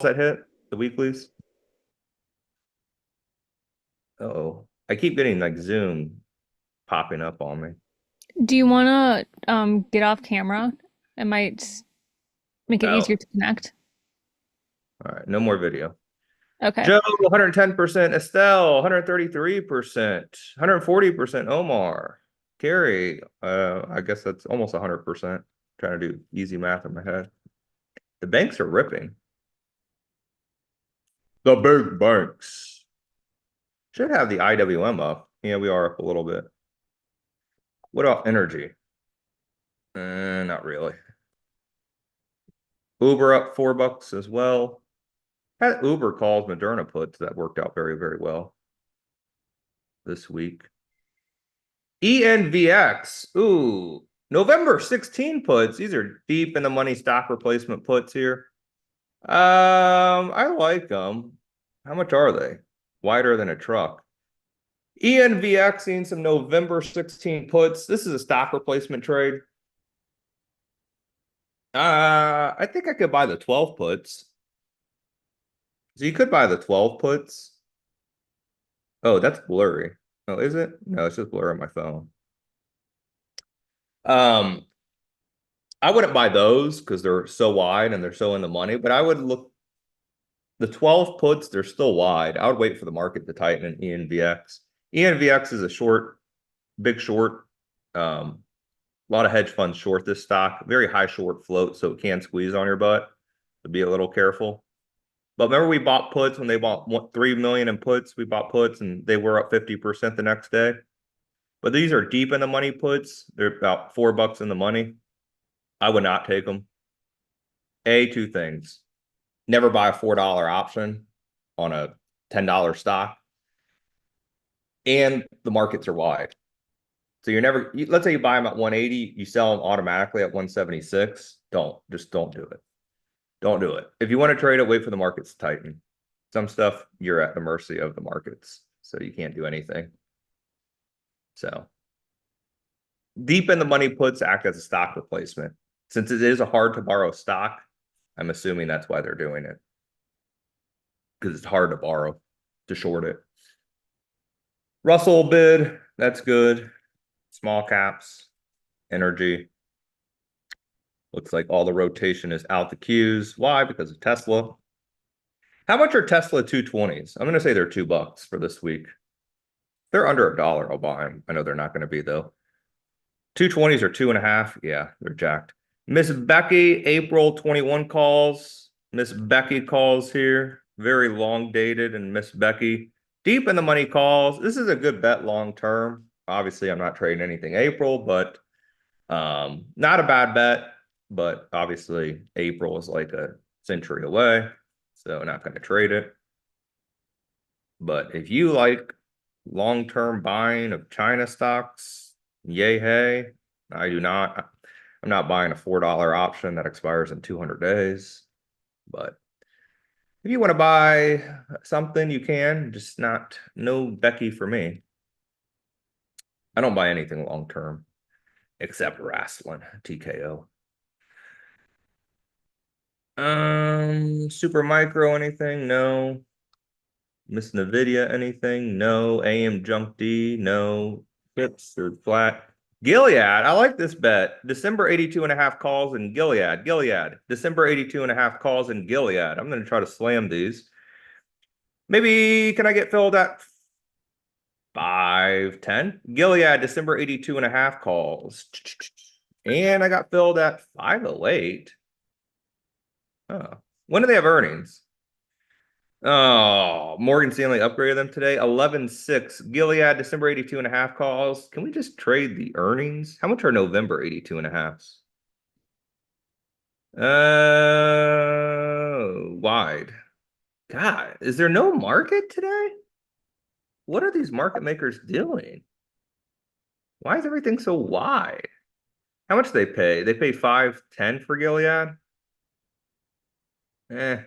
that hit? The weeklies? Uh-oh. I keep getting like Zoom popping up on me. Do you want to get off camera? It might make it easier Oh, to connect. all right. No more video. Okay. Joe, 110%. Estelle, 133%. 140% Omar. Carrie, I guess that's almost 100%. Trying to do easy math in my head. The banks are ripping. The big banks. Should have the IWM up. Yeah, we are up a little bit. What about energy? Not really. Uber up $4 as well. Had Uber calls Moderna puts that worked out very, very well this week. ENVX. Ooh, November 16 puts. These are deep in the money stock replacement puts here. I like them. How much are they? Wider than a truck. ENVX seeing some November 16 puts. This is a stock replacement trade. I think I could buy the 12 puts. So you could buy the 12 puts. Oh, that's blurry. Oh, is it? No, it's just blurry on my phone. Um, I wouldn't buy those because they're so wide and they're so in the money, but I would look the 12 puts, they're still wide. I would wait for the market to tighten in ENVX. ENVX is a short, big short. A lot of hedge funds short this stock, very high short float, so it can squeeze on your butt. So be a little careful. But remember, we bought puts when they bought 3 million in puts. We bought puts and they were up 50% the next day. But these are deep in the money puts. They're about $4 in the money. I would not take them. Two things. Never buy a $4 option on a $10 stock. And the markets are wide. So you're never, let's say you buy them at 180, you sell them automatically at 176. Just don't do it. Don't do it. If you want to trade it, wait for the markets to tighten. Some stuff you're at the mercy of the markets, so you can't do anything. So deep in the money puts act as a stock replacement. Since it is a hard to borrow stock, I'm assuming that's why they're doing it. Because it's hard to borrow to short it. Russell bid, that's good. Small caps, energy. Looks like all the rotation is out the queues. Why? Because of Tesla. How much are Tesla 220s? I'm going to say they're $2 for this week. They're under $1. I'll buy them. I know they're not going to be though. 220s are 2.5. Yeah, they're jacked. Miss Becky, April 21 calls. Miss Becky calls here. Very long dated. And Miss Becky, deep in the money calls. This is a good bet long term. Obviously, I'm not trading anything April, but not a bad bet. But obviously, April is like a century away. So not going to trade it. But if you like long-term buying of China stocks, yay, hey. I do not. I'm not buying a $4 option that expires in 200 days. But if you want to buy something, you can. Just not, no Becky for me. I don't buy anything long-term except wrestling, TKO. Super micro, anything? No. Miss Nvidia, anything? No. AM Junk D? No. Pips or flat. Gilead, I like this bet. December 82.5 calls in Gilead. Gilead. December 82.5 calls in Gilead. I'm going to try to slam these. Maybe can I get filled at 510? Gilead, December 82.5 calls. And I got filled at 508. Oh. When do they have earnings? Oh, Morgan Stanley upgraded them today. 11.6. Gilead, December 82.5 calls. Can we just trade the earnings? How much are November 82.5s? Wide. God, is there no market today? What are these market makers doing? Why is everything so wide? How much do they pay? They pay 510 for Gilead? Eh.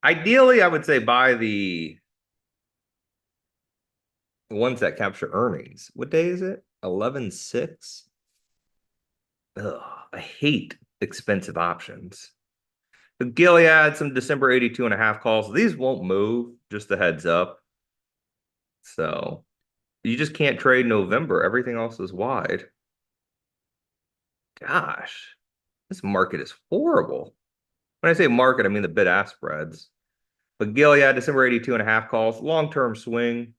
Ideally, I would say buy the ones that capture earnings. What day is it? 11.6. Ugh, I hate expensive options. The Gilead, some December 82 and a half calls. These won't move, just a heads up. So you just can't trade November. Everything else is wide. Gosh, this market is horrible. When I say market, I mean the bid-ask spreads. But Gilead, December 82 and a half calls. Long-term swing.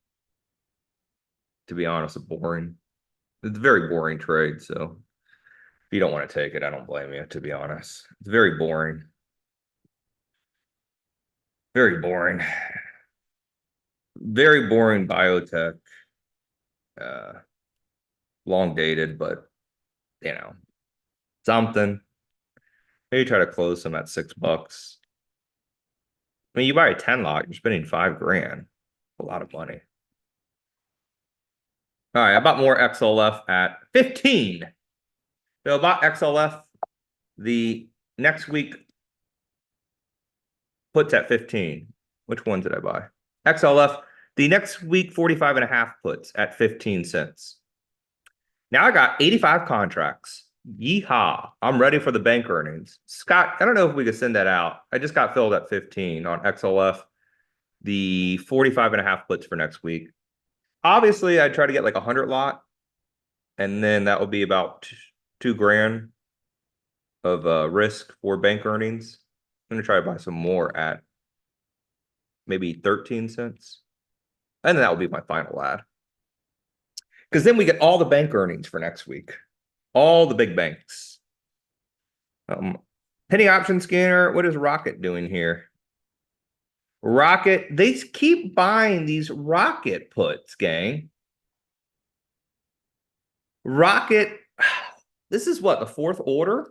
To be honest, boring. It's a very boring trade. So if you don't want to take it, I don't blame you, to be honest. It's very boring. Very boring. Very boring biotech. Uh, long dated, but you know, something. Maybe try to close them at $6. I mean, you buy a 10 lot, you're spending 5 grand. A lot of money. All right, I bought more XLF at 15. So I bought XLF the next week puts at 15. Which one did I buy? XLF, the next week 45 and a half puts at 15 cents. Now I got 85 contracts. Yeehaw. I'm ready for the bank earnings. Scott, I don't know if we could send that out. I just got filled at 15 on XLF, the 45 and a half puts for next week. Obviously, I'd try to get like 100 lot, and then that would be about 2 grand of risk for bank earnings. I'm going to try to buy some more at maybe 13 cents. And then that will be my final ad. Because then we get all the bank earnings for next week. All the big banks. Penny option scanner. What is Rocket doing here? Rocket. They keep buying these Rocket puts, gang. Rocket. This is what, the fourth order?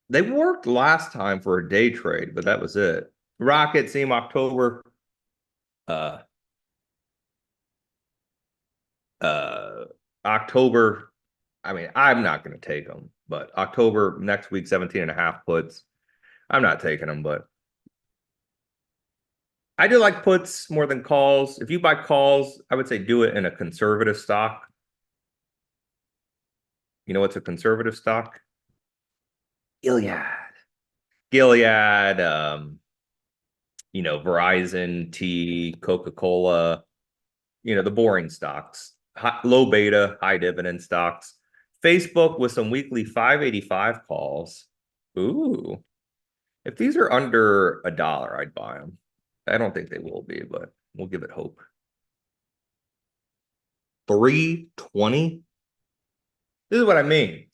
They worked last time for a day trade, but that was it. Rocket, same October. Uh, October. I mean, I'm not going to take them, but October next week, 17 and a half puts. I'm not taking them, but I do like puts more than calls. If you buy calls, I would say do it in a conservative stock. You know what's a conservative stock? Gilead. Gilead, Verizon, T, Coca-Cola, the boring stocks, low beta, high dividend stocks. Facebook with some weekly 585 calls. Ooh, if these are under $1, I'd buy them. I don't think they will be, but we'll give it hope. 320. This is what I mean.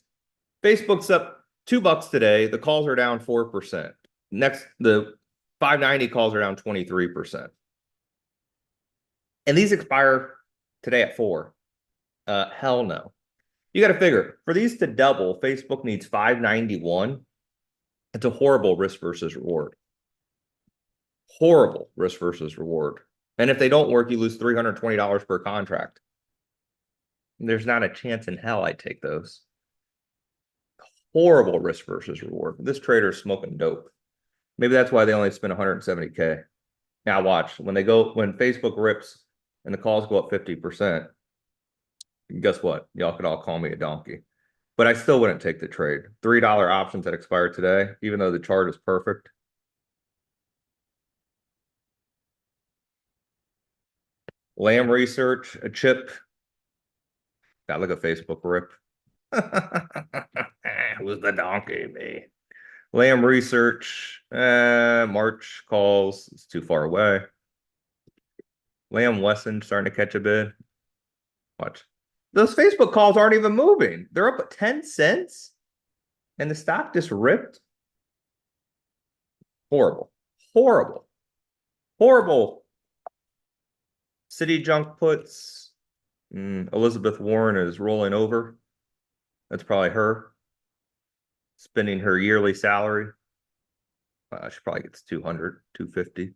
Facebook's up $2 today. The calls are down 4%. Next, the 590 calls are down 23%. And these expire today at 4. Hell no. You got to figure, for these to double, Facebook needs 591. It's a horrible risk versus reward. Horrible risk versus reward. And if they don't work, you lose $320 per contract. There's not a chance in hell I'd take those. Horrible risk versus reward. This trader's smoking dope. Maybe that's why they only spend 170K. Now watch, when Facebook rips and the calls go up 50%, guess what? Y'all could all call me a donkey. But I still wouldn't take the trade. $3 options that expire today, even though the chart is perfect. Lamb Research, a chip. Got like a Facebook rip. Who's the donkey, me? Lamb Research, March calls. It's too far away. Lamb Wesson starting to catch a bid. Watch. Those Facebook calls aren't even moving. They're up at 10 cents. And the stock just ripped. Horrible. Horrible. Horrible. City junk puts. Elizabeth Warren is rolling over. That's probably her. Spending her yearly salary. She probably gets 200, 250.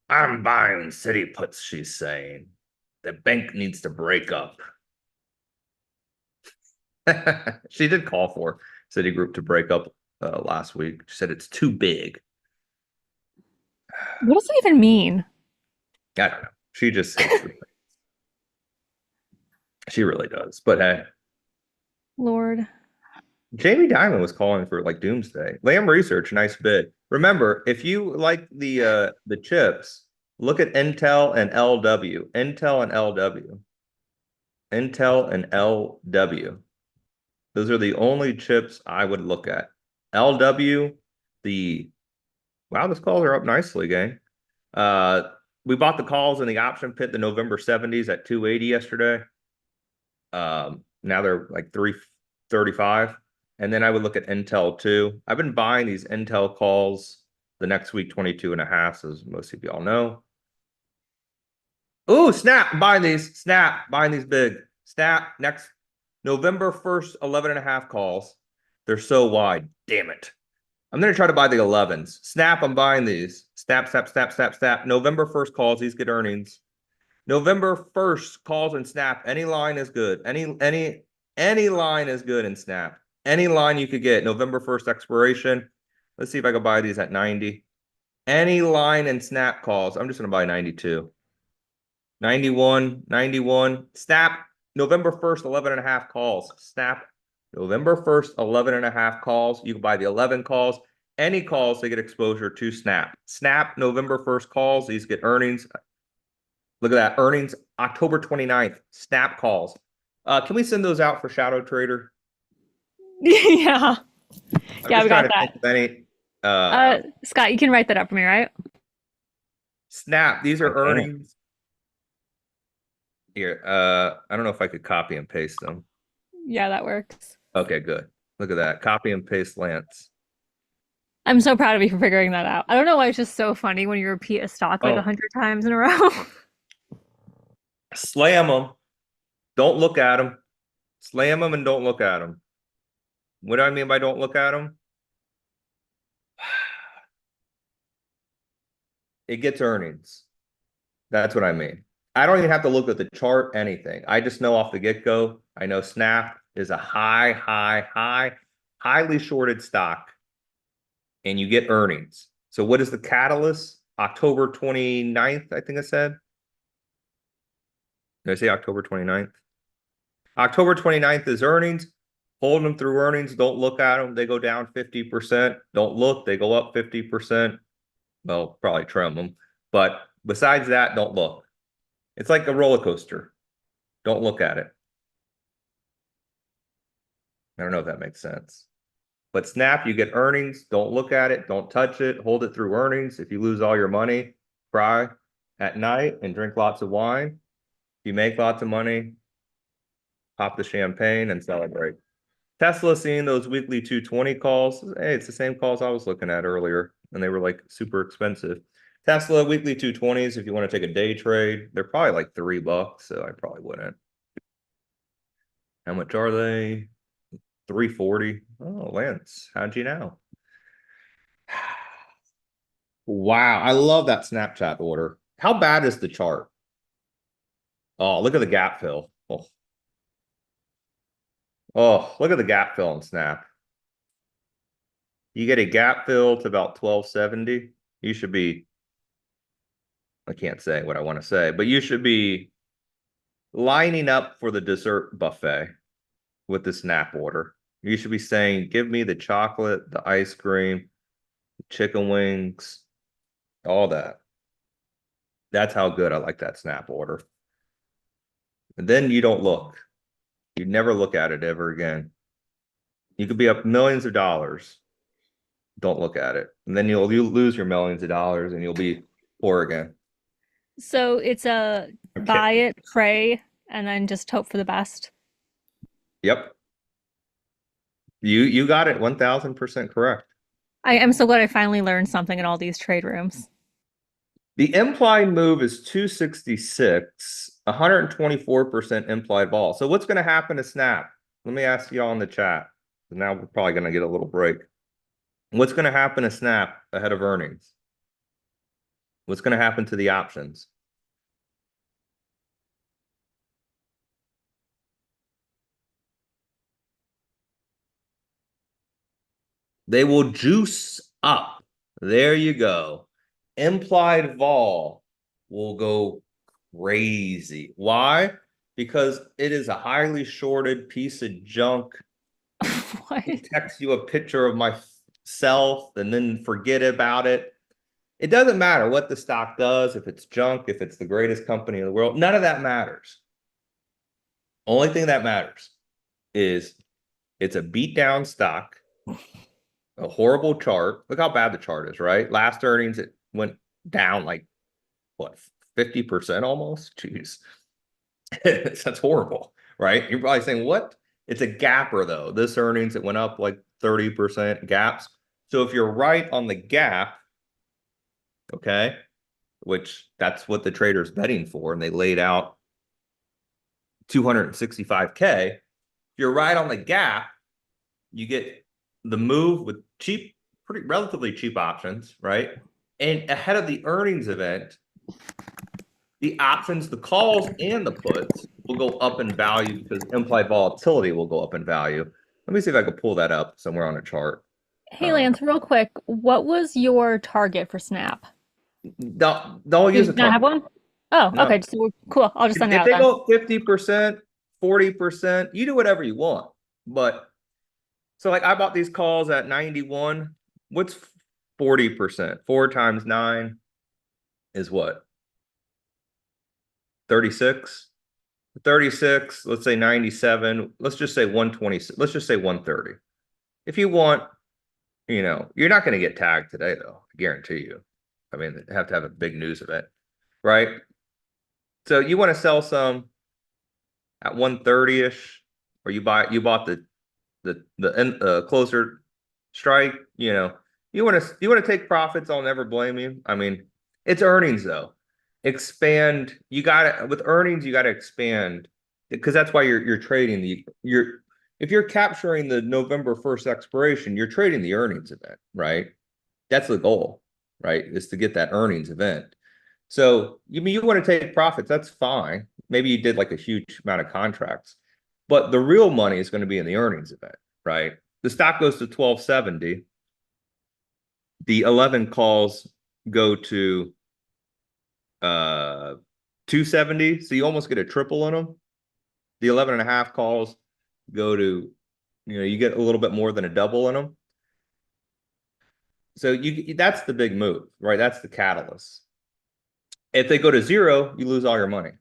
I'm buying city puts, she's saying. The bank needs to break up. She did call for Citigroup to break up last week. She said it's too big. What does that even mean? I don't know. She just hates the She really does. But hey, Lord. Jamie Dimon was calling for like doomsday. Lamb Research, nice bid. Remember, if you like the chips, look at Intel and LW. Intel and LW. Intel and LW. Those are the only chips I would look at. LW, the wow, those calls are up nicely, gang. Uh, we bought the calls in the option pit, the November 70s at 280 yesterday. Now they're like 335. And then I would look at Intel too. I've been buying these Intel calls the next week, 22 and a half, as most of y'all know. Ooh, snap, buying these, snap, buying these big. Snap, next November 1st, 11 and a half calls. They're so wide. Damn it. I'm going to try to buy the 11s. Snap, I'm buying these. Snap, snap, snap, snap, snap. November 1st calls, these get earnings. November 1st calls and snap. Any line is good. Any line is good in snap. Any line you could get. November 1st expiration. Let's see if I can buy these at 90. Any line in snap calls. I'm just going to buy 92. 91, 91. Snap. November 1st, 11 and a half calls. Snap. November 1st, 11 and a half calls. You can buy the 11 calls. Any calls, they get exposure to snap. Snap, November 1st calls. These get earnings. Look at that. Earnings October 29th. Snap calls. Can we send those out for Shadow Trader? Yeah. I'm Yeah, just we trying got to that. think of any. Scott, you can write that up for me, right? Snap. These are Okay. earnings. Here. I don't know if I could copy and paste them. Yeah, that works. Okay, good. Look at that. Copy and paste Lance. I'm so proud of you for figuring that out. I don't know why it's just so funny when you repeat a stock like Oh. 100 times in a row. Slam them. Don't look at them. Slam them and don't look at them. What do I mean by don't look at them? It gets earnings. That's what I mean. I don't even have to look at the chart, anything. I just know off the get-go, I know Snap is a highly shorted stock, and you get earnings. So what is the catalyst? October 29th, I think I said. Did I say October 29th? October 29th is earnings. Hold them through earnings. Don't look at them. They go down 50%. Don't look. They go up 50%. Well, probably trim them. But besides that, don't look. It's like a roller coaster. Don't look at it. I don't know if that makes sense. But Snap, you get earnings. Don't look at it. Don't touch it. Hold it through earnings. If you lose all your money, cry at night and drink lots of wine. If you make lots of money, pop the champagne and celebrate. Tesla seeing those weekly 220 calls. Hey, it's the same calls I was looking at earlier, and they were like super expensive. Tesla weekly 220s, if you want to take a day trade, they're probably like $3, so I probably wouldn't. How much are they? 340. Oh, Lance, how'd you know? Wow, I love that Snapchat order. How bad is the chart? Oh, look at the gap fill. Oh, look at the gap fill in Snap. You get a gap fill to about 1270. You should be, I can't say what I want to say, but you should be lining up for the dessert buffet with the Snap order. You should be saying, give me the chocolate, the ice cream, the chicken wings, all that. That's how good I like that Snap order. And then you don't look. You never look at it ever again. You could be up millions of dollars. Don't look at it. And then you'll lose your millions of dollars and you'll be poor again. So it's a I'm buy kidding. it, pray, and then just hope for the best. Yep. You got it 1000% correct. I am so glad I finally learned something in all these trade rooms. The implied move is 266, 124% implied vol. So what's going to happen to Snap? Let me ask y'all in the chat. Now we're probably going to get a little break. What's going to happen to Snap ahead of earnings? What's going to happen to the options? They will juice up. There you go. Implied vol will go crazy. Why? Because it is a highly shorted piece of junk. What? text you a picture of myself and then forget about it. It doesn't matter what the stock does, if it's junk, if it's the greatest company in the world, none of that matters. Only thing that matters is it's a beat down stock, a horrible chart. Look how bad the chart is, right? Last earnings, it went down like what, 50% almost? Jeez. That's horrible, right? You're probably saying, what? It's a gapper though. This earnings, it went up like 30% gaps. So if you're right on the gap, okay, which that's what the trader's betting for, and they laid out 265K. If you're right on the gap, you get the move with cheap, pretty relatively cheap options, right? And ahead of the earnings event, the options, the calls, and the puts will go up in value because implied volatility will go up in value. Let me see if I can pull that up somewhere on a chart. Hey Lance, real quick, what was your target for Snap? Don't You use a do not have target. one? Oh, No. okay, so cool. I'll just send it If out they then. go 50%, 40%, you do whatever you want. But so like I bought these calls at 91. What's 40%? 4 times 9 is what? 36. 36, let's say 97. Let's just say 126. Let's just say 130. If you want, you're not going to get tagged today, though. I guarantee you. I mean, they have to have a big news event, right? So you want to sell some at 130-ish, or you bought the closer strike, you want to take profits. I'll never blame you. I mean, it's earnings though. Expand. You got to, with earnings, you got to expand because that's why you're trading if you're capturing the November 1st expiration, you're trading the earnings event, right? That's the goal, right? Is to get that earnings event. So you want to take profits, that's fine. Maybe you did like a huge amount of contracts, but the real money is going to be in the earnings event, right? The stock goes to 1270. The 11 calls go to 270. So you almost get a triple in them. The 11 and a half calls go to, you get a little bit more than a double in them. So that's the big move, right? That's the catalyst. If they go to zero, you lose all your money.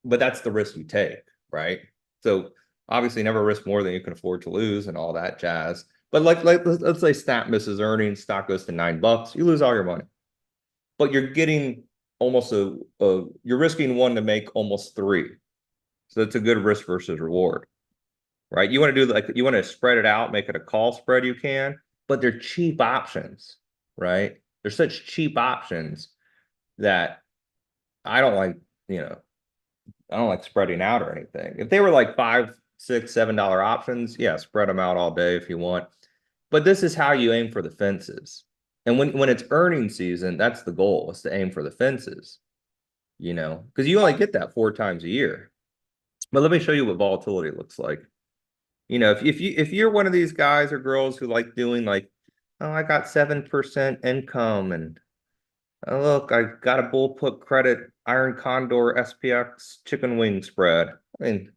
But that's the risk you take, right? So obviously never risk more than you can afford to lose and all that jazz. But like let's say Snap misses earnings, stock goes to $9, you lose all your money. But you're getting almost you're risking one to make almost three. So it's a good risk versus reward, right? You want to do you want to spread it out, make it a call spread, you can, but they're cheap options, right? They're such cheap options that I don't like, I don't like spreading out or anything. If they were like $5, $6, $7 options, yeah, spread them out all day if you want. But this is how you aim for the fences. And when it's earning season, that's the goal, is to aim for the fences, because you only get that 4 times a year. But let me show you what volatility looks like. If you're one of these guys or girls who like doing like, oh, I got 7% income and oh, look, I got a bull put credit Iron Condor SPX chicken wing spread. I mean,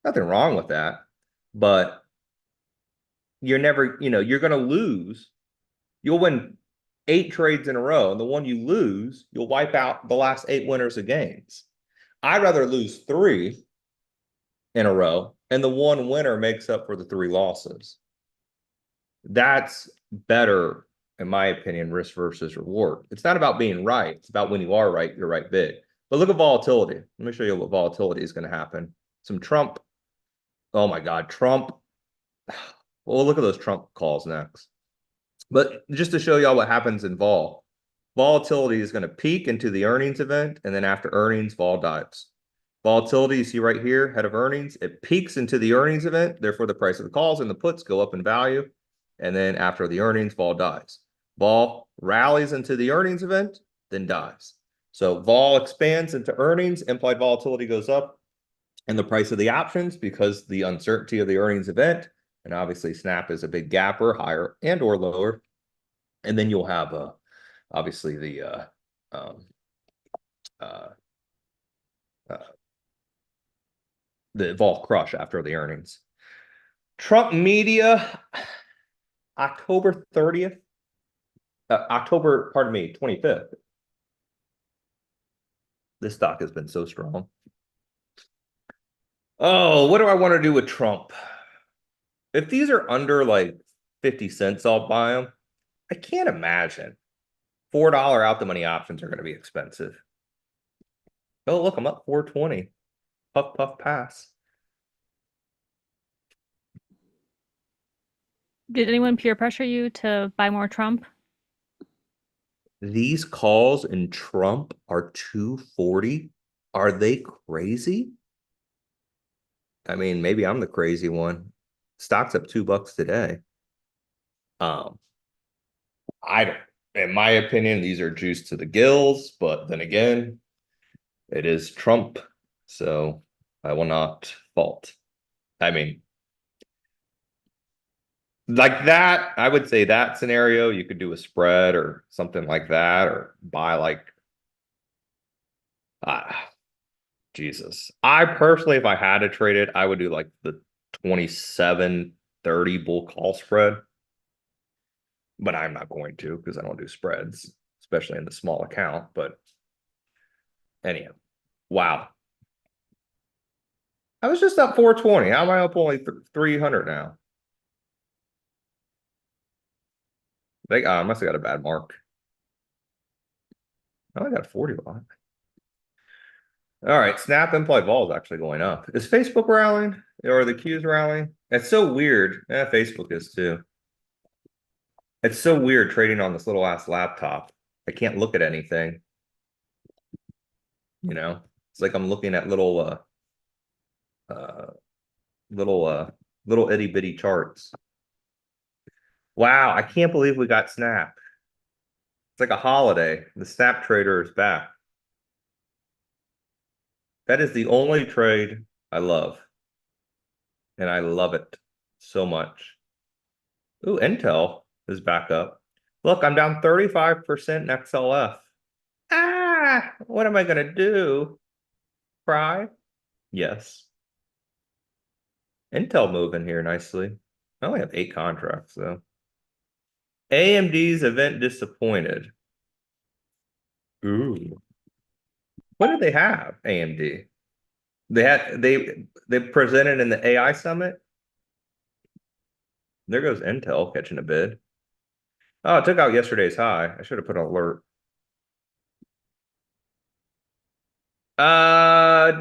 nothing wrong with that, but you're never, you're going to lose. You'll win 8 trades in a row, and the one you lose, you'll wipe out the last 8 winners of games. I'd rather lose 3 in a row, and the one winner makes up for the 3 losses. That's better, in my opinion, risk versus reward. It's not about being right. It's about when you are right, you're right big. But look at volatility. Let me show you what volatility is going to happen. Some Trump. Oh my God, Trump. Well, look at those Trump calls next. But just to show y'all what happens in vol, volatility is going to peak into the earnings event, and then after earnings, vol dives. Volatility, you see right here, head of earnings, it peaks into the earnings event. Therefore, the price of the calls and the puts go up in value. And then after the earnings, vol dives. Vol rallies into the earnings event, then dives. So vol expands into earnings, implied volatility goes up, and the price of the options, because the uncertainty of the earnings event, and obviously Snap is a big gapper, higher and or lower. And then you'll have obviously uh, the vol crush after the earnings. Trump media, October 30th. October, pardon me, 25th. This stock has been so strong. Oh, what do I want to do with Trump? If these are under like 50 cents, I'll buy them. I can't imagine. $4 out the money options are going to be expensive. Oh, look, I'm up 420. Puff, puff, pass. Did anyone peer pressure you to buy more Trump? These calls in Trump are 240. Are they crazy? I mean, maybe I'm the crazy one. Stock's up $2 today. Um, I don't, in my opinion, these are juiced to the gills, but then again, it is Trump, so I will not fault. I mean, like that, I would say that scenario, you could do a spread or something like that, or buy like, ah, Jesus. I personally, if I had to trade it, I would do like the 27-30 bull call spread. But I'm not going to because I don't do spreads, especially in the small account. But anyhow, wow. I was just up 420. How am I up only 300 now? I must have got a bad mark. Oh, I got a 40 lot. All right, Snap implied vol is actually going up. Is Facebook rallying or are the Qs rallying? It's so weird. Yeah, Facebook is too. It's so weird trading on this little ass laptop. I can't look at anything. You know, it's like I'm looking at uh, little, little itty bitty charts. Wow, I can't believe we got Snap. It's like a holiday. The Snap trader is back. That is the only trade I love. And I love it so much. Ooh, Intel is back up. Look, I'm down 35% in XLF. Ah, what am I gonna do? Cry? Yes. Intel moving here nicely. I only have 8 contracts though. AMD's event disappointed. Ooh. What did they have, AMD? They presented in the AI summit. There goes Intel catching a bid. Oh, it took out yesterday's high. I should have put an alert.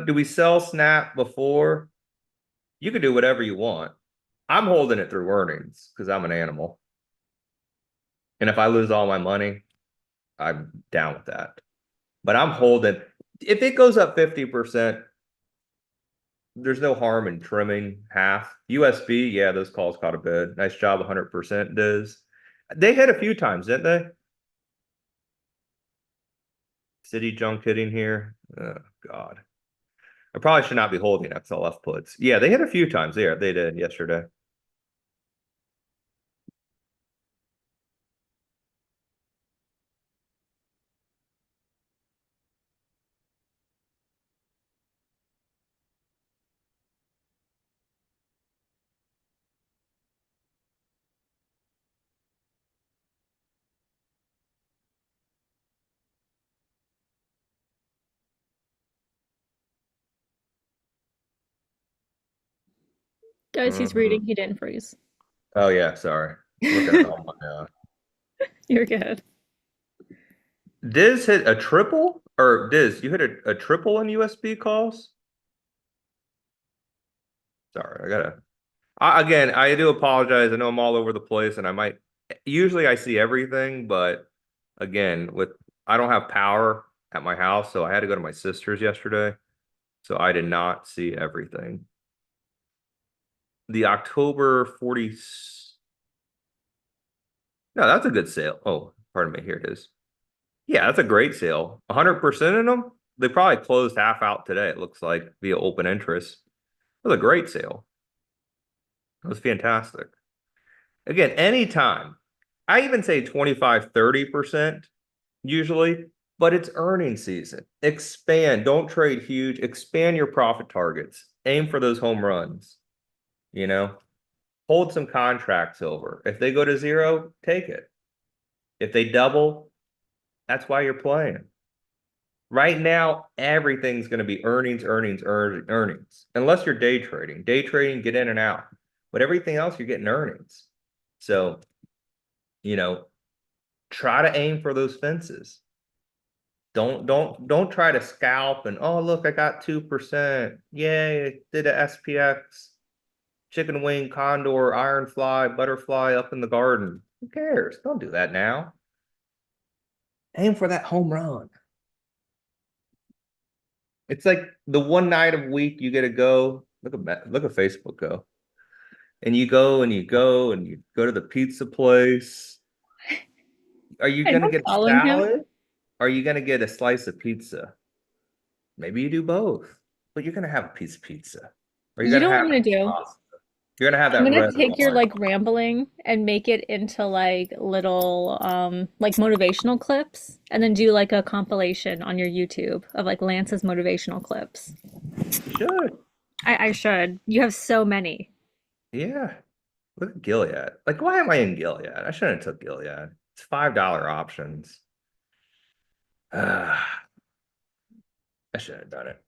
Do we sell Snap before? You could do whatever you want. I'm holding it through earnings because I'm an animal. And if I lose all my money, I'm down with that. But I'm holding. If it goes up 50%, there's no harm in trimming half. USB, yeah, those calls caught a bid. Nice job, 100% does. They hit a few times, didn't they? City junk hitting here. Oh, God. I probably should not be holding XLF puts. Yeah, they hit a few times there. They did yesterday. Guys, he's Mhm. reading. He didn't freeze. Oh, yeah, sorry. Looking at all my You're good. Diz hit a triple? Or Diz, you hit a triple in USB calls? Sorry, again, I do apologize. I know I'm all over the place and I might usually I see everything, but again, I don't have power at my house, so I had to go to my sister's yesterday. So I did not see everything. The October 40. No, that's a good sale. Oh, pardon me. Here it is. Yeah, that's a great sale. 100% in them. They probably closed half out today, it looks like, via open interest. It was a great sale. It was fantastic. Again, anytime. I even say 25-30% usually, but it's earnings season. Expand. Don't trade huge. Expand your profit targets. Aim for those home runs, you know? hold some contracts over. If they go to zero, take it. If they double, that's why you're playing. Right now, everything's going to be earnings, earnings, earnings. Unless you're day trading. Day trading, get in and out. But everything else, you're getting earnings. So, try to aim for those fences. Don't try to scalp and, oh, look, I got 2%. Yay, did a SPX. Chicken wing, condor, ironfly, butterfly up in the garden. Who cares? Don't do that now. Aim for that home run. It's like the one night a week you get to go. Look at Facebook go. And you go and you go and you go to the pizza place. Are you I'm gonna not get a following him. salad? Are you gonna get a slice of pizza? Maybe you do both, but you're gonna have a piece of pizza. Or you're You gonna know what have I'm gonna do? pasta. You're gonna have I'm that gonna red take your wine. like rambling and make it into like little like motivational clips and then do like a compilation on your YouTube of like Lance's motivational clips. You should. I should. You have so many. Yeah. Look at Gilead. Like, why am I in Gilead? I shouldn't have took Gilead. It's $5 options. I should have done it.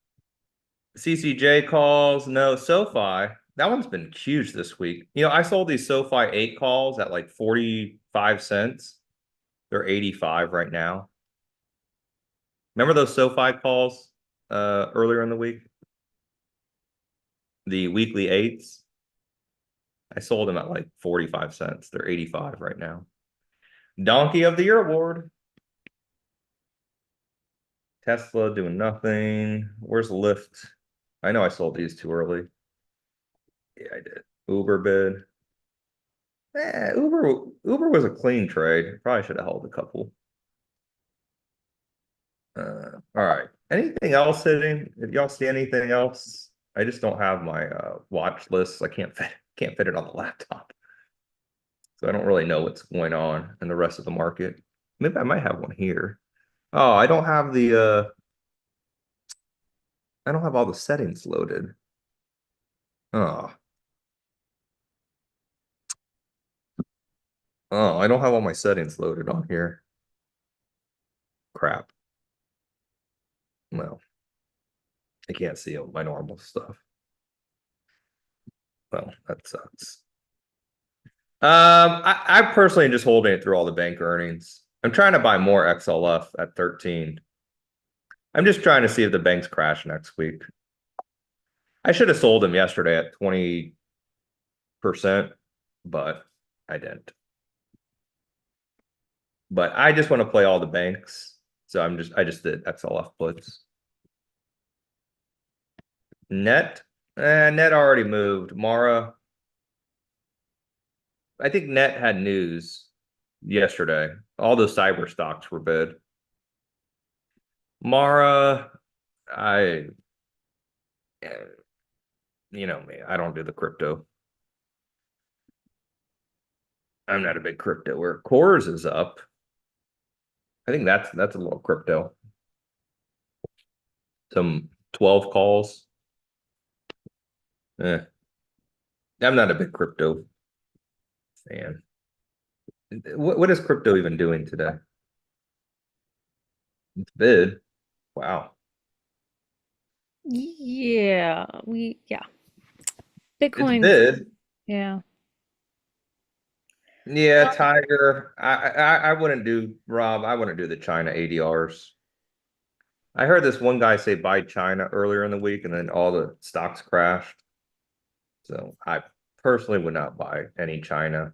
CCJ calls, no. SoFi, that one's been huge this week. I sold these SoFi 8 calls at like 45 cents. They're 85 right now. Remember those SoFi calls earlier in the week? The weekly 8s? I sold them at like 45 cents. They're 85 right now. Donkey of the Year award. Tesla doing nothing. Where's Lyft? I know I sold these too early. Yeah, I did. Uber bid. Uber was a clean trade. Probably should have held a couple. All right. Anything else hitting? Did y'all see anything else? I just don't have my watch list. I can't fit it on the laptop. So I don't really know what's going on in the rest of the market. Maybe I might have one here. Oh, I don't have all the settings loaded. Oh. Oh, I don't have all my settings loaded on here. Crap. Well, I can't see all my normal stuff. Well, that sucks. I personally am just holding it through all the bank earnings. I'm trying to buy more XLF at 13. I'm just trying to see if the banks crash next week. I should have sold them yesterday at 20%, but I didn't. But I just want to play all the banks. So I just did XLF puts. Net already moved. Mara, I think Net had news yesterday. All those cyber stocks were bid. Mara, you know me, I don't do the crypto. I'm not a big cryptoer. Cores is up. I think that's a little crypto. Some 12 calls. I'm not a big crypto fan. What is crypto even doing today? It's bid. Wow. Yeah, yeah. It's Bitcoin's bid. yeah. Yeah, Tiger. I wouldn't do, Rob. I wouldn't do the China ADRs. I heard this one guy say buy China earlier in the week, and then all the stocks crashed. So I personally would not buy any China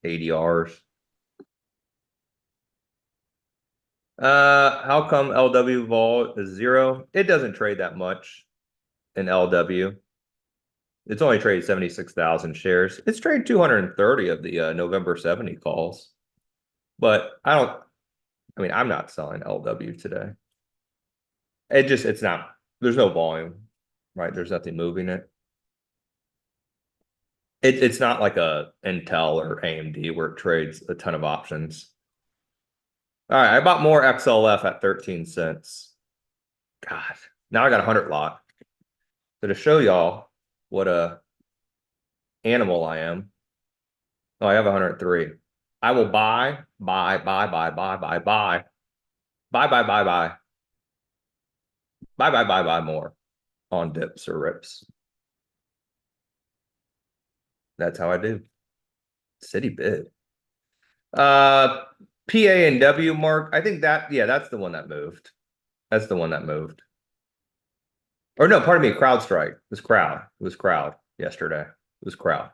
ADRs. How come LW vol is 0? It doesn't trade that much in LW. It's only traded 76,000 shares. It's traded 230 of the November 70 calls. But I'm not selling LW today. It's not, there's no volume, right? There's nothing moving it. It's not like a Intel or AMD where it trades a ton of options. All right, I bought more XLF at 13 cents. God, now I got 100 lot. So to show y'all what a animal I am, Oh, I have 103. I will buy more on dips or rips. That's how I do. City bid. Uh, PA and W mark. I think that, yeah, that's the one that moved. That's the one that moved. Or no, pardon me, CrowdStrike. It was crowd. It was crowd yesterday. It was crowd.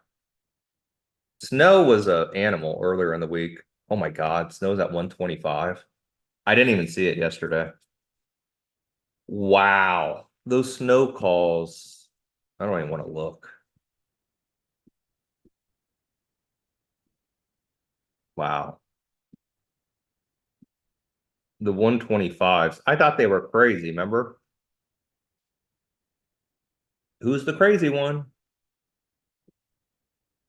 Snow was a animal earlier in the week. Oh my God, snow's at 125. I didn't even see it yesterday. Wow. Those snow calls. I don't even want to look. Wow. The 125s. I thought they were crazy, remember? Who's the crazy one?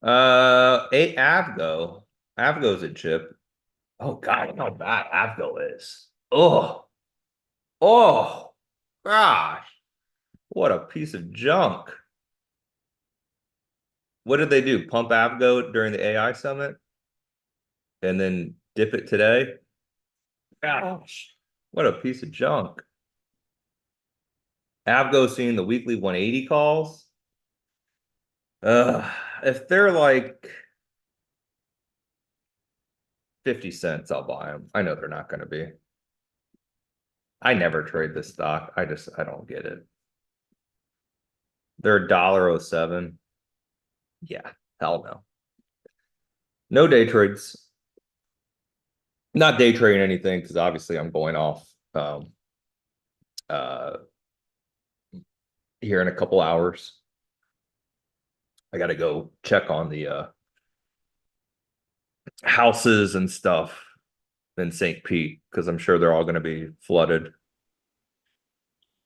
Avgo. Avgo's a chip. Oh God, look how bad Avgo is. Oh, oh, gosh. What a piece of junk. What did they do? Pump Avgo during the AI summit and then dip it today? Gosh, what a piece of junk. Avgo seeing the weekly 180 calls. If they're like 50 cents, I'll buy them. I know they're not going to be. I never trade this stock. I don't get it. They're $1.07. Yeah, hell no. No day trades. Not day trading anything because obviously I'm going off uh here in a couple hours. I got to go check on the houses and stuff in St. Pete because I'm sure they're all going to be flooded.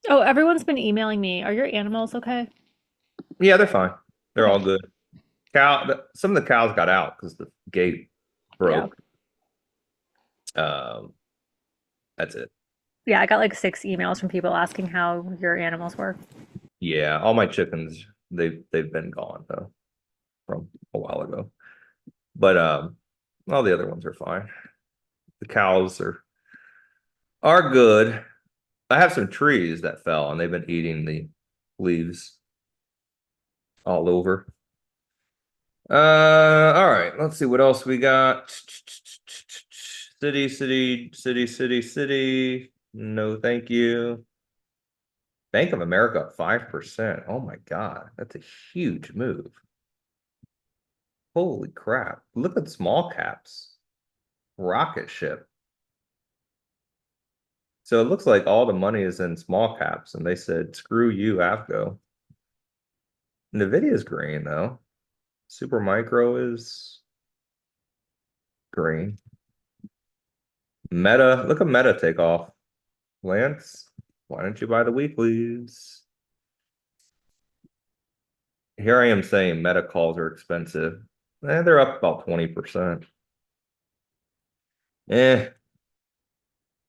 Oh, everyone's been emailing me. Are your animals okay? Yeah, they're fine. They're Okay. all good. Some of the cows got out because the gate Yeah. broke. Um, that's it. Yeah, I got like 6 emails from people asking how your animals were. Yeah, all my chickens they've been gone though from a while ago. But all the other ones are fine. The cows are good. I have some trees that fell and they've been eating the leaves all over. All right, let's see what else we got. City. No, thank you. Bank of America up 5%. Oh my God, that's a huge move. Holy crap. Look at small caps. Rocket ship. So it looks like all the money is in small caps, and they said, screw you, Avgo. Nvidia's green though. Super Micro is green. Meta, look at Meta take off. Lance, why don't you buy the weeklies? Here I am saying Meta calls are expensive. They're up about 20%. Eh,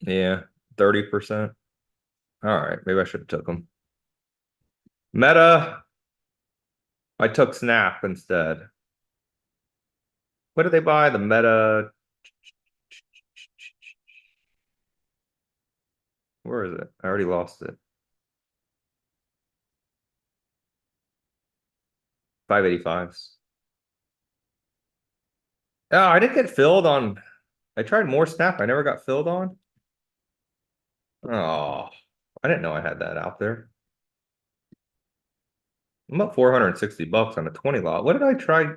yeah, 30%. All right, maybe I should have took them. Meta, I took Snap instead. What did they buy? The Meta. Where is it? I already lost it. 585s. Oh, I didn't get filled on. I tried more Snap. I never got filled on. Oh, I didn't know I had that out there. I'm up 460 bucks on a 20 lot. What did I try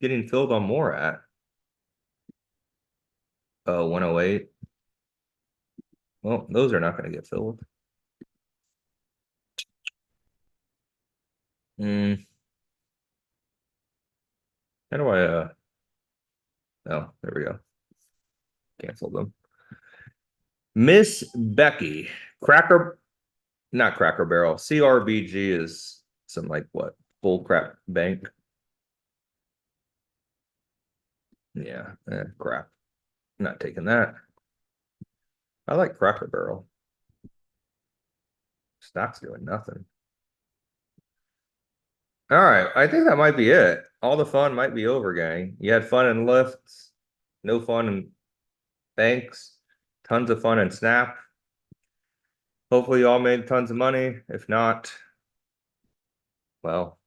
getting filled on more at? Oh, 108. Well, those are not going to get filled. Hmm. How do I, oh, there we go. Cancel them. Miss Becky. Not Cracker Barrel. CRBG is some like what? Bull crap bank. Yeah, crap. Not taking that. I like Cracker Barrel. Stock's doing nothing. All right, I think that might be it. all the fun might be over, gang. You had fun in lifts, no fun in banks, tons of fun in Snap. Hopefully you all made tons of money. If not, well,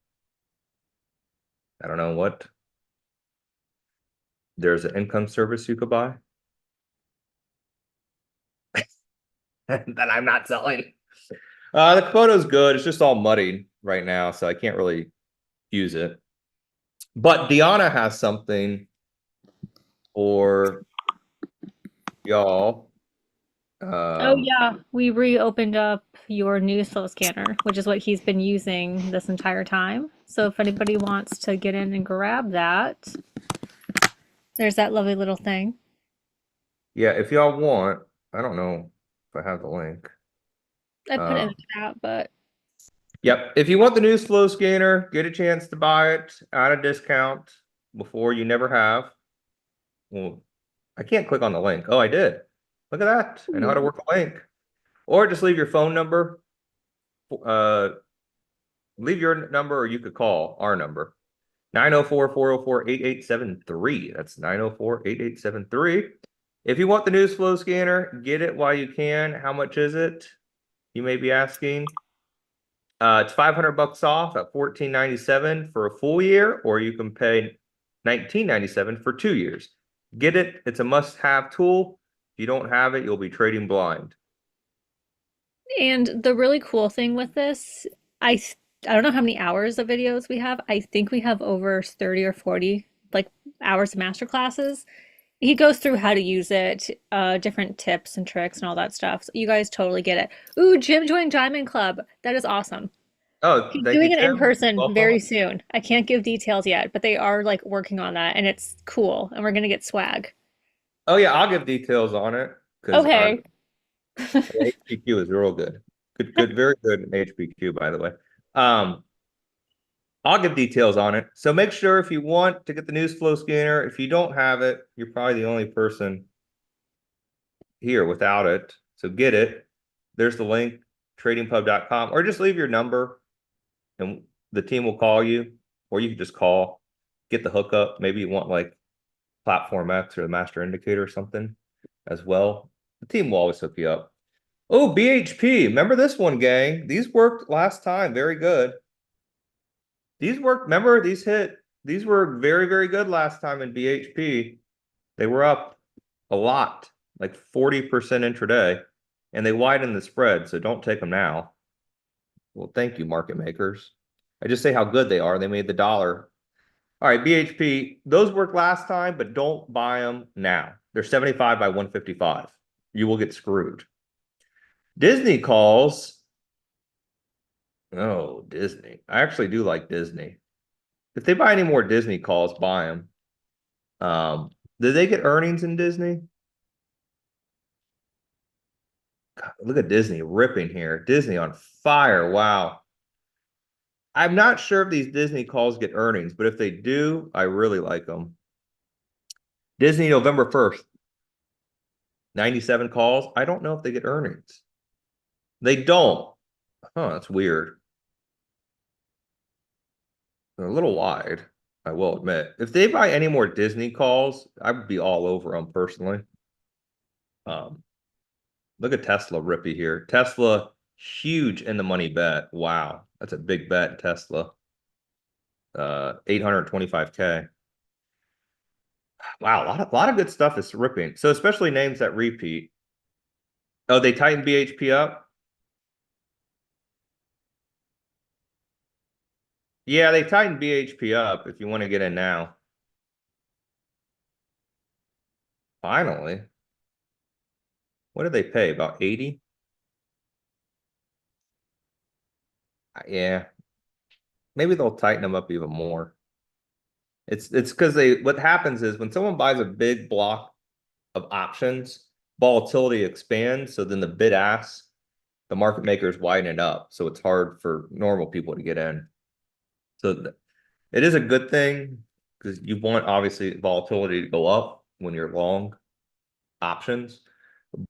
I don't know what. There's an income service you could buy that I'm not selling. The photo's good. It's just all muddied right now, so I can't really use it. But Deanna has something for y'all. Oh yeah, we reopened up your news flow scanner, which is what he's been using this entire time. So if anybody wants to get in and grab that, there's that lovely little thing. Yeah, if y'all want, I don't know if I have the link. I put it in Uh, the chat, but Yep. If you want the news flow scanner, get a chance to buy it at a discount before you never have. Well, I can't click on the link. Oh, I did. Look at that. I know how to work a link. Or just leave your phone number. Uh, leave your number, or you could call our number. 904-404-8873. That's 904-8873. If you want the news flow scanner, get it while you can. How much is it? You may be asking. It's $500 off at $14.97 for a full year, or you can pay $19.97 for 2 years. Get it. It's a must-have tool. If you don't have it, you'll be trading blind. and the really cool thing with this, I don't know how many hours of videos we have. I think we have over 30 or 40 like hours of master classes. He goes through how to use it, different tips and tricks and all that stuff. So you guys totally get it. Ooh, Jim joined Diamond Club. That is awesome. Oh, He's thank you, doing it in Tim. person Welcome. very soon. I can't give details yet, but they are like working on that and it's cool and we're gonna get swag. Oh yeah, I'll give details on it because our Okay. HPQ is real good. Good, very good in HPQ, by the way. Um, I'll give details on it. So make sure if you want to get the news flow scanner, if you don't have it, you're probably the only person here without it. So get it. There's the link, tradingpub.com, or just leave your number and the team will call you, or you can just call, get the hookup. Maybe you want like Platform X or the Master Indicator or something as well. The team will always hook you up. Oh, BHP. Remember this one, gang? These worked last time. Very good. These worked. Remember, these were very, very good last time in BHP. They were up a lot, like 40% intraday, and they widened the spread, so don't take them now. Well, thank you, market makers. I just say how good they are. They made the dollar. All right, BHP, those worked last time, but don't buy them now. They're 75 by 155. You will get screwed. Disney calls. Oh, Disney. I actually do like Disney. If they buy any more Disney calls, buy them. Did they get earnings in Disney? God, look at Disney ripping here. Disney on fire. Wow. I'm not sure if these Disney calls get earnings, but if they do, I really like them. Disney November 1st, 97 calls. I don't know if they get earnings. They don't. Huh, that's weird. They're a little wide, I will admit. If they buy any more Disney calls, I would be all over them personally. Um, Look at Tesla rippy here. Tesla, huge in the money bet. Wow, that's a big bet, Tesla. 825K. Wow, a lot of good stuff is ripping. So especially names that repeat. Oh, they tightened BHP up. Yeah, they tightened BHP up if you want to get in now. Finally. What did they pay? About 80? Yeah. Maybe they'll tighten them up even more. It's because what happens is when someone buys a big block of options, volatility expands, so then the bid ask, the market makers widen it up. So it's hard for normal people to get in. So it is a good thing because you want obviously volatility to go up when you're long options,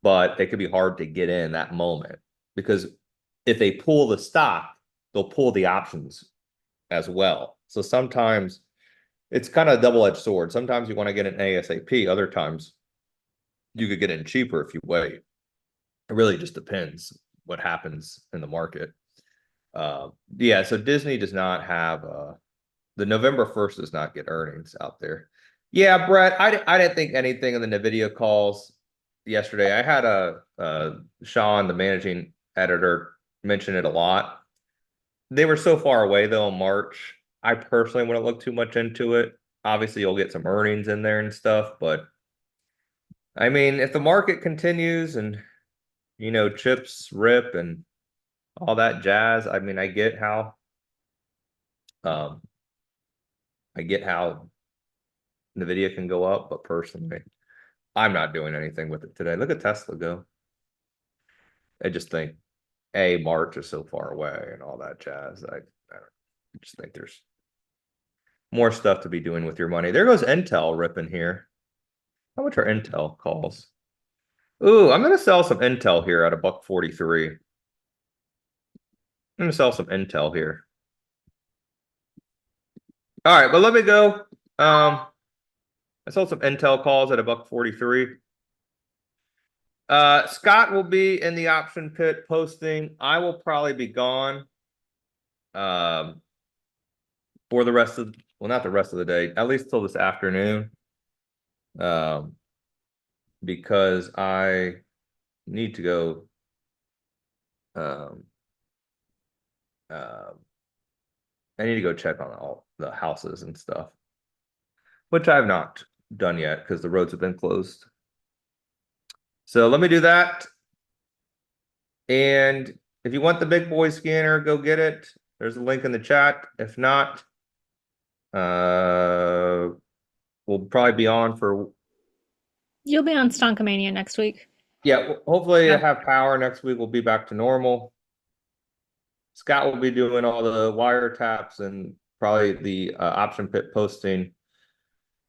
but it could be hard to get in that moment because if they pull the stock, they'll pull the options as well. So sometimes it's kind of a double-edged sword. Sometimes you want to get an ASAP, other times you could get in cheaper if you wait. It really just depends what happens in the market. Yeah, so Disney does not have the November 1st does not get earnings out there. Yeah, Brett, I didn't think anything in the NVIDIA calls yesterday. I had Sean, the managing editor, mention it a lot. They were so far away though in March. I personally wouldn't look too much into it. Obviously, you'll get some earnings in there and stuff, but I mean, if the market continues and chips rip and all that jazz, I mean, um I get how NVIDIA can go up, but personally, I'm not doing anything with it today. Look at Tesla go. I just think March is so far away and all that jazz. I just think there's more stuff to be doing with your money. There goes Intel ripping here. How much are Intel calls? Ooh, I'm gonna sell some Intel here at a buck 43. I'm gonna sell some Intel here. All right, but let me go. I sold some Intel calls at a buck 43. Scott will be in the option pit posting. I will probably be gone. For the rest of, well, not the rest of the day, at least till this afternoon. Because I need to go. I need to go check on all the houses and stuff, which I have not done yet because the roads have been closed. So let me do that. And if you want the big boy scanner, go get it. There's a link in the chat. If not, we'll probably be on for. You'll be on Stonkomania next week. Yeah, hopefully I Yeah. have power next week. We'll be back to normal. Scott will be doing all the wiretaps and probably the option pit posting.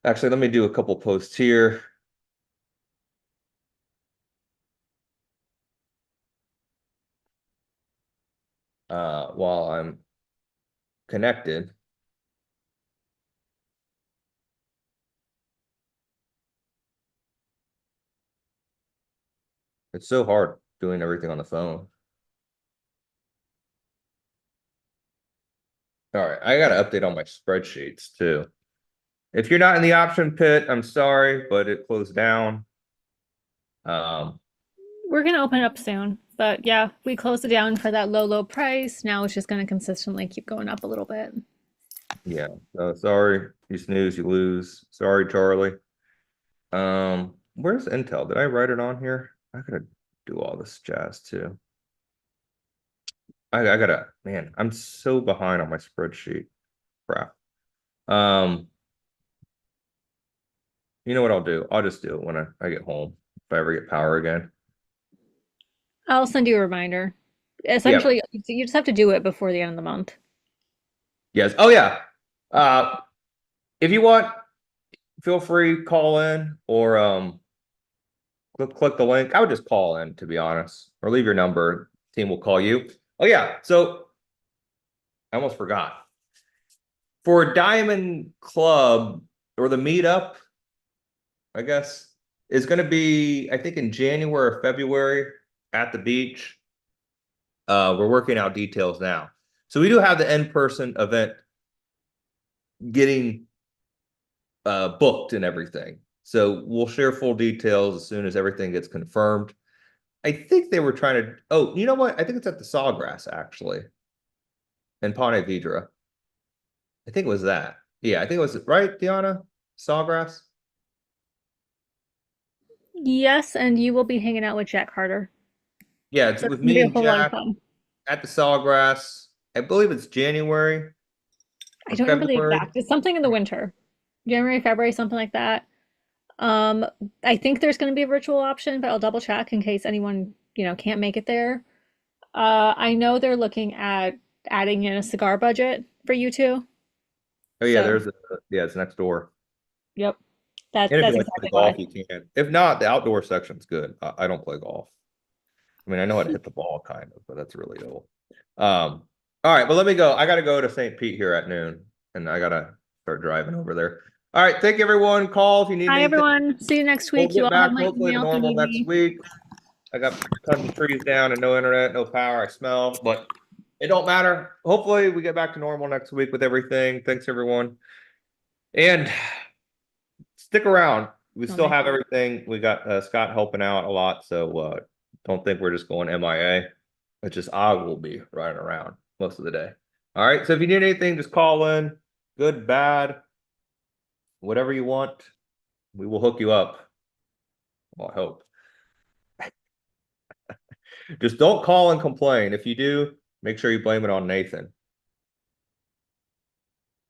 Actually, let me do a couple posts here. While I'm connected. It's so hard doing everything on the phone. All right, I got to update all my spreadsheets too. If you're not in the option pit, I'm sorry, but it closed down. We're gonna open it up soon, but yeah, we closed it down for that low price. Now it's just gonna consistently keep going up a little bit. Yeah, sorry, you snooze, you lose. Sorry, Charlie. Where's Intel? Did I write it on here? I gotta do all this jazz too. I gotta, man, I'm so behind on my spreadsheet. Crap. You know what I'll do? I'll just do it when I get home. If I ever get power again. I'll send you a reminder. Yeah. Essentially, you just have to do it before the end of the month. Yes. Oh yeah. Uh, if you want, feel free, call in or click the link. I would just call in, to be honest, or leave your number. Team will call you. Oh yeah. So I almost forgot. For Diamond Club or the meetup, I guess, is going to be, I think, in January or February at the beach. We're working out details now. So we do have the in-person event getting booked and everything. So we'll share full details as soon as everything gets confirmed. I think they were trying to, oh, you know what? I think it's at the Sawgrass actually in Ponte Vedra. I think it was that. Yeah, I think it was right, Deanna? Sawgrass? Yes, and you will be hanging out with Jack Carter. Yeah, it's So it's with gonna be me a and whole lot of Jack fun. at the Sawgrass. I believe it's January I or don't remember the February. exact. It's something in the winter. January, February, something like that. Um, I think there's going to be a virtual option, but I'll double check in case anyone, can't make it there. I know they're looking at adding in a cigar budget for you two. Oh yeah, So, yeah, it's next door. yep, that's And if you that's like to play exactly golf, why. you can. If not, the outdoor section's good. I don't play golf. I mean, I know how to hit the ball kind of, but that's really old. All right, but let me go. I gotta go to St. Pete here at noon, and I gotta start driving over there. All right, thank you, everyone. Call if you need Hi, anything. everyone. See you next We'll week. You get all have back my hopefully to email if you normal need next me. week. I got tons of trees down and no internet, no power. I smell, but it don't matter. Hopefully we get back to normal next week with everything. Thanks, everyone. And stick around. We Oh still my have God. everything. We got Scott helping out a lot. So don't think we're just going MIA. It's just I will be running around most of the day. All right. So if you need anything, just call in. Good, bad, whatever you want. We will hook you up. Well, I hope. Just don't call and complain. If you do, make sure you blame it on Nathan.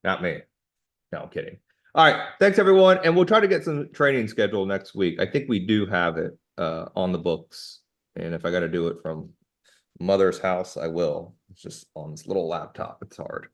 Not me. No, I'm kidding. All right. Thanks, everyone. And we'll try to get some training scheduled next week. I think we do have it on the books. And if I got to do it from mother's house, I will. It's just on this little laptop. It's hard.